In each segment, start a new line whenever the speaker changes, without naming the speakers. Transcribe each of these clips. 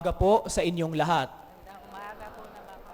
Umaga po sa inyong lahat.
Magandang umaga po naman po.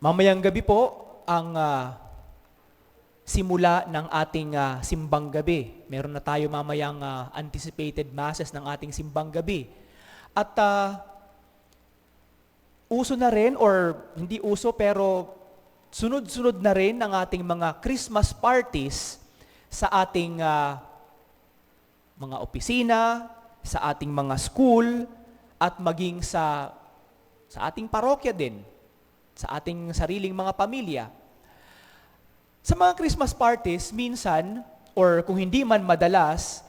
Mamayang gabi po ang simula ng ating simbang gabi. Meron na tayo mamayang anticipated masses ng ating simbang gabi. At uso na rin, or hindi uso pero sunod-sunod na rin ang ating mga Christmas parties sa ating mga opisina, sa ating mga school, at maging sa ating parokya din, sa ating sariling mga pamilya. Sa mga Christmas parties, minsan, or kung hindi man madalas,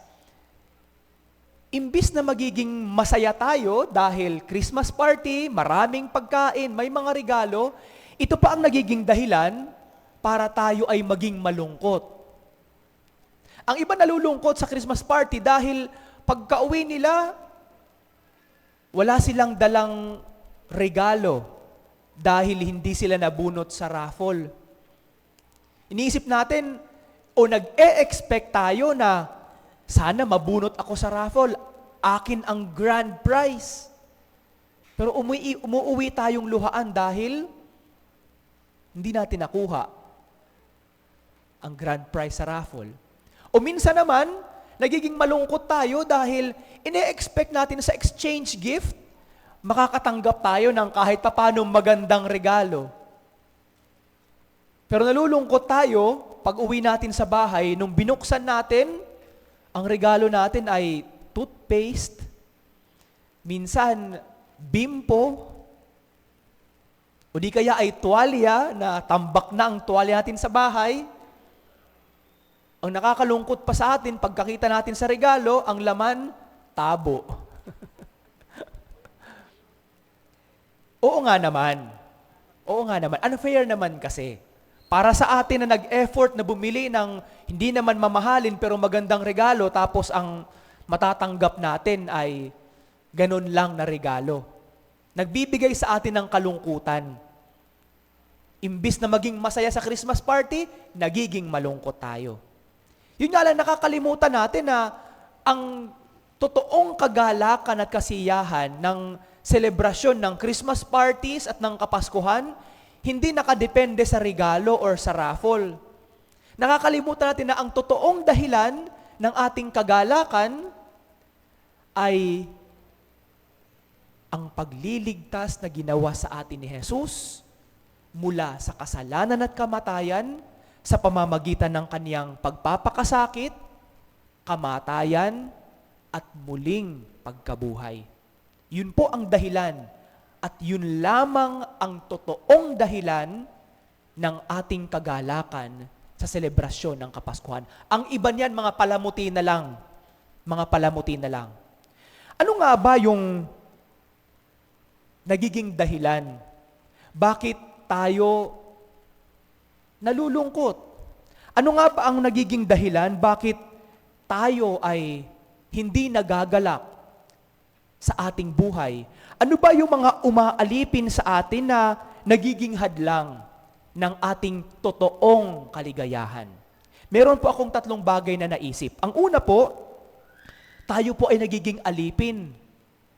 imbis na magiging masaya tayo dahil Christmas party, maraming pagkain, may mga regalo, ito pa ang nagiging dahilan para tayo ay maging malungkot. Ang iba nalulungkot sa Christmas party dahil pagka-uwi nila, wala silang dalang regalo dahil hindi sila nabunot sa raffle. Iniisip natin o nag-e-expect tayo na sana mabunot ako sa raffle, akin ang grand prize. Pero umuwi tayong luhaan dahil hindi natin nakuha ang grand prize sa raffle. O minsan naman, nagiging malungkot tayo dahil ine-expect natin sa exchange gift, makakatanggap tayo ng kahit papaano magandang regalo. Pero nalulungkot tayo pag uwi natin sa bahay, nung binuksan natin, ang regalo natin ay toothpaste, minsan bimpo, o di kaya ay tuwalya na tambak na ang tuwalya natin sa bahay. Ang nakakalungkot pa sa atin, pagkakita natin sa regalo, ang laman, tabo. Oo nga naman. Oo nga naman. Unfair naman kasi. Para sa atin na nag-effort na bumili ng hindi naman mamahalin pero magandang regalo, tapos ang matatanggap natin ay ganun lang na regalo. Nagbibigay sa atin ng kalungkutan. Imbis na maging masaya sa Christmas party, nagiging malungkot tayo. Yun nga lang, nakakalimutan natin na ang totoong kagalakan at kasiyahan ng selebrasyon ng Christmas parties at ng Kapaskuhan, hindi nakadepende sa regalo or sa raffle. Nakakalimutan natin na ang totoong dahilan ng ating kagalakan ay ang pagliligtas na ginawa sa atin ni Jesus mula sa kasalanan at kamatayan sa pamamagitan ng kaniyang pagpapakasakit, kamatayan, at muling pagkabuhay. Yun po ang dahilan at yun lamang ang totoong dahilan ng ating kagalakan sa selebrasyon ng Kapaskuhan. Ang iba niyan, mga palamuti na lang. Mga palamuti na lang. Ano nga ba yung nagiging dahilan? Bakit tayo nalulungkot? Ano nga ba ang nagiging dahilan bakit tayo ay hindi nagagalak sa ating buhay? Ano ba yung mga umaalipin sa atin na nagiging hadlang ng ating totoong kaligayahan? Meron po akong 3 bagay na naisip. Ang una po, tayo po ay nagiging alipin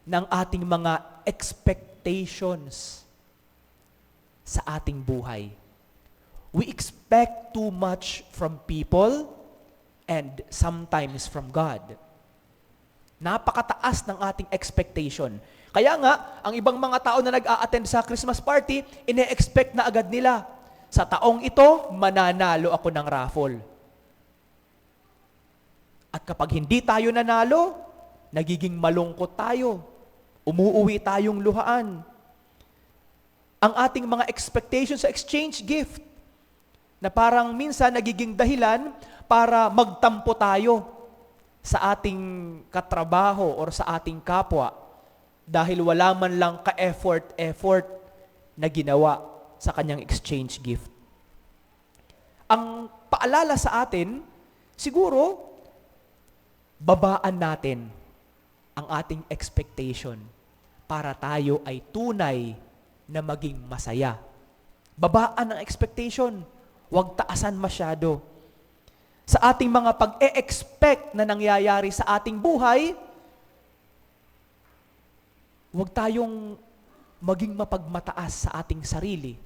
ng ating mga expectations sa ating buhay. We expect too much from people and sometimes from God. Napakataas ng ating expectation. Kaya nga, ang ibang mga tao na nag-a-attend sa Christmas party, ine-expect na agad nila, sa taong ito, mananalo ako ng raffle. At kapag hindi tayo nanalo, nagiging malungkot tayo. Umuuwi tayong luhaan. Ang ating mga expectations sa exchange gift, na parang minsan nagiging dahilan para magtampo tayo sa ating katrabaho or sa ating kapwa dahil wala man lang ka-effort na ginawa sa kanyang exchange gift. Ang paalala sa atin, siguro, babaan natin ang ating expectation para tayo ay tunay na maging masaya. Babaan ang expectation. Huwag taasan masyado. Sa ating mga pag-e-expect na nangyayari sa ating buhay, Huwag tayong maging mapagmataas sa ating sarili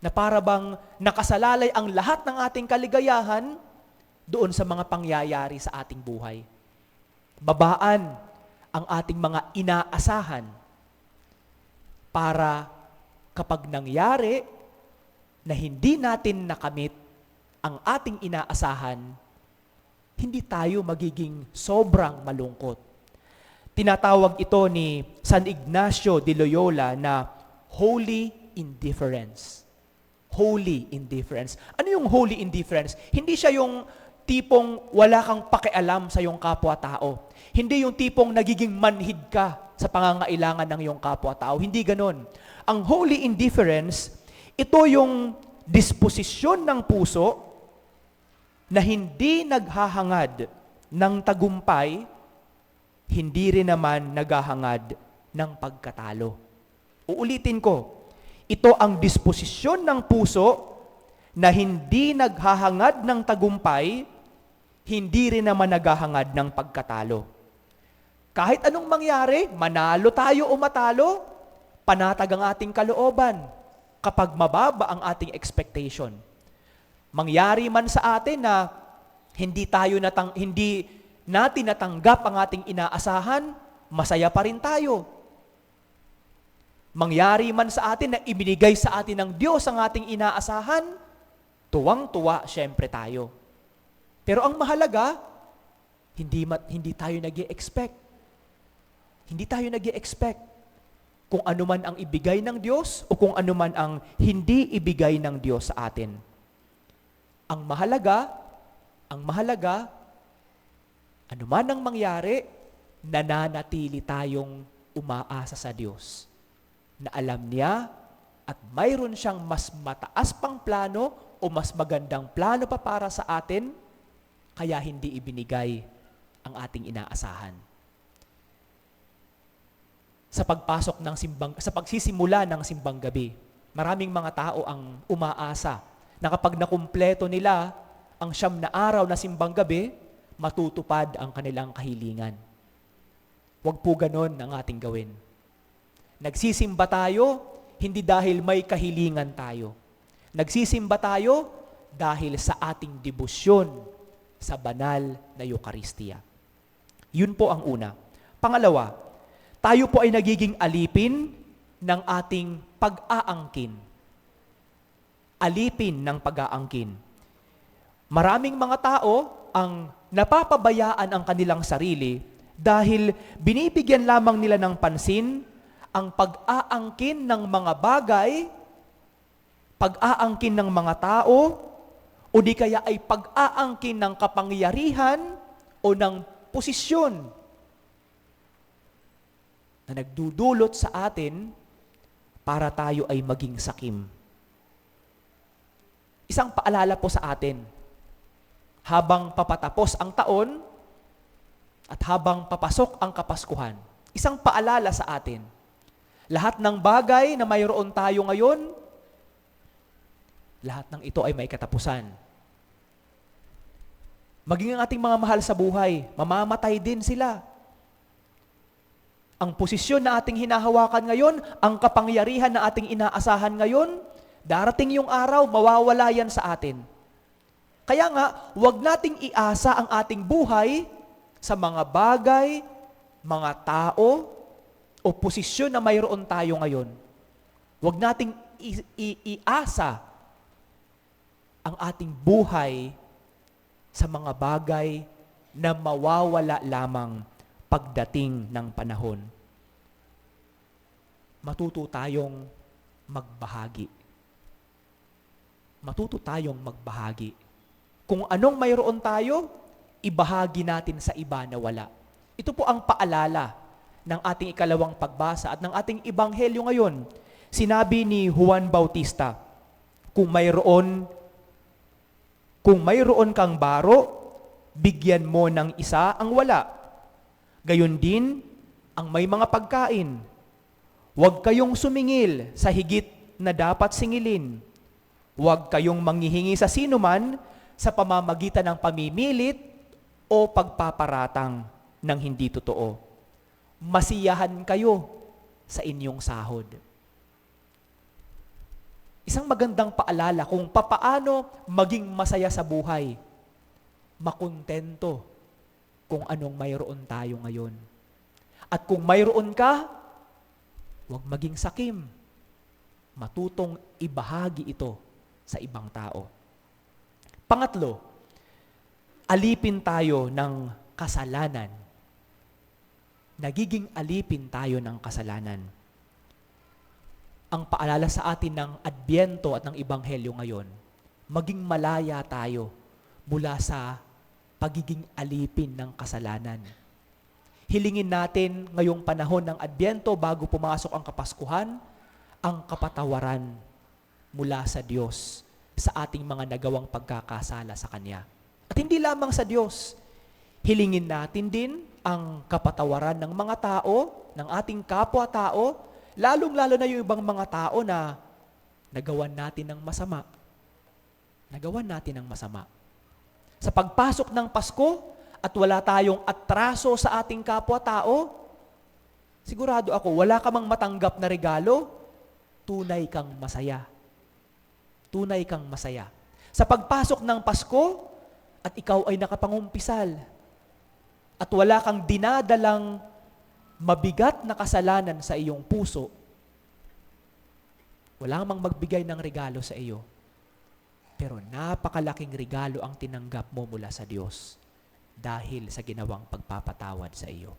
na para bang nakasalalay ang lahat ng ating kaligayahan doon sa mga pangyayari sa ating buhay. Babaan ang ating mga inaasahan para kapag nangyari na hindi natin nakamit ang ating inaasahan, hindi tayo magiging sobrang malungkot. Tinatawag ito ni San Ignacio de Loyola na holy indifference. Holy indifference. Ano yung holy indifference? Hindi siya yung tipong wala kang pakialam sa iyong kapwa-tao. Hindi yung tipong nagiging manhid ka sa pangangailangan ng iyong kapwa-tao. Hindi ganon. Ang holy indifference, ito yung disposisyon ng puso na hindi naghahangad ng tagumpay, hindi rin naman naghahangad ng pagkatalo. Uulitin ko, ito ang disposisyon ng puso na hindi naghahangad ng tagumpay, hindi rin naman naghahangad ng pagkatalo. Kahit anong mangyari, manalo tayo o matalo, panatag ang ating kalooban kapag mababa ang ating expectation. Mangyari man sa atin na hindi natin natanggap ang ating inaasahan, masaya pa rin tayo. Mangyari man sa atin na ibinigay sa atin ng Diyos ang ating inaasahan, tuwang-tuwa siyempre tayo. Pero ang mahalaga, hindi tayo nag-i-expect. Hindi tayo nag-i-expect kung ano man ang ibigay ng Diyos o kung ano man ang hindi ibigay ng Diyos sa atin. Ang mahalaga, ano man ang mangyari, nananatili tayong umaasa sa Diyos na alam niya at mayroon siyang mas mataas pang plano o mas magandang plano pa para sa atin, kaya hindi ibinigay ang ating inaasahan. Sa pagsisimula ng simbang gabi, maraming mga tao ang umaasa na kapag nakumpleto nila ang 9 na araw na simbang gabi, matutupad ang kanilang kahilingan. Huwag po ganon ang ating gawin. Nagsisimba tayo, hindi dahil may kahilingan tayo. Nagsisimba tayo dahil sa ating debosyon sa banal na Eucharistia. Yun po ang una. Pangalawa, tayo po ay nagiging alipin ng ating pag-aangkin. Alipin ng pag-aangkin. Maraming mga tao ang napapabayaan ang kanilang sarili dahil binibigyan lamang nila ng pansin ang pag-aangkin ng mga bagay, pag-aangkin ng mga tao, o di kaya ay pag-aangkin ng kapangyarihan o ng posisyon na nagdudulot sa atin para tayo ay maging sakim. Isang paalala po sa atin, habang papatapos ang taon at habang papasok ang Kapaskuhan, isang paalala sa atin, lahat ng bagay na mayroon tayo ngayon, lahat ng ito ay may katapusan. Maging ang ating mga mahal sa buhay, mamamatay din sila. Ang posisyon na ating hinahawakan ngayon, ang kapangyarihan na ating inaasahan ngayon, darating yung araw, mawawala yan sa atin. Kaya nga, huwag nating iasa ang ating buhay sa mga bagay, mga tao, o posisyon na mayroon tayo ngayon. Huwag nating iasa ang ating buhay sa mga bagay na mawawala lamang pagdating ng panahon. Matuto tayong magbahagi. Matuto tayong magbahagi. Kung anong mayroon tayo, ibahagi natin sa iba na wala. Ito po ang paalala ng ating ikalawang pagbasa at ng ating ebanghelyo ngayon. Sinabi ni Juan Bautista, kung mayroon kang baro, bigyan mo ng isa ang wala. Gayon din ang may mga pagkain. Huwag kayong sumingil sa higit na dapat singilin. Huwag kayong manghihingi sa sinuman sa pamamagitan ng pamimilit o pagpaparatang ng hindi totoo. masiyahan kayo sa inyong sahod. Isang magandang paalala kung papaano maging masaya sa buhay. Makontento kung anong mayroon tayo ngayon. At kung mayroon ka, huwag maging sakim. Matutong ibahagi ito sa ibang tao. Pangatlo, alipin tayo ng kasalanan. Nagiging alipin tayo ng kasalanan. Ang paalala sa atin ng Adbyento at ng Ebanghelyo ngayon, maging malaya tayo mula sa pagiging alipin ng kasalanan. Hilingin natin ngayong panahon ng Adbyento bago pumasok ang Kapaskuhan, ang kapatawaran mula sa Diyos sa ating mga nagawang pagkakasala sa Kanya. At hindi lamang sa Diyos, hilingin natin din ang kapatawaran ng mga tao, ng ating kapwa-tao, lalong-lalo na yung ibang mga tao na nagawan natin ng masama. Nagawan natin ng masama. Sa pagpasok ng Pasko at wala tayong atraso sa ating kapwa-tao, sigurado ako, wala ka mang matanggap na regalo, tunay kang masaya. Tunay kang masaya. Sa pagpasok ng Pasko at ikaw ay nakapangumpisal at wala kang dinadalang mabigat na kasalanan sa iyong puso, wala mang magbigay ng regalo sa iyo. Pero napakalaking regalo ang tinanggap mo mula sa Diyos dahil sa ginawang pagpapatawad sa iyo.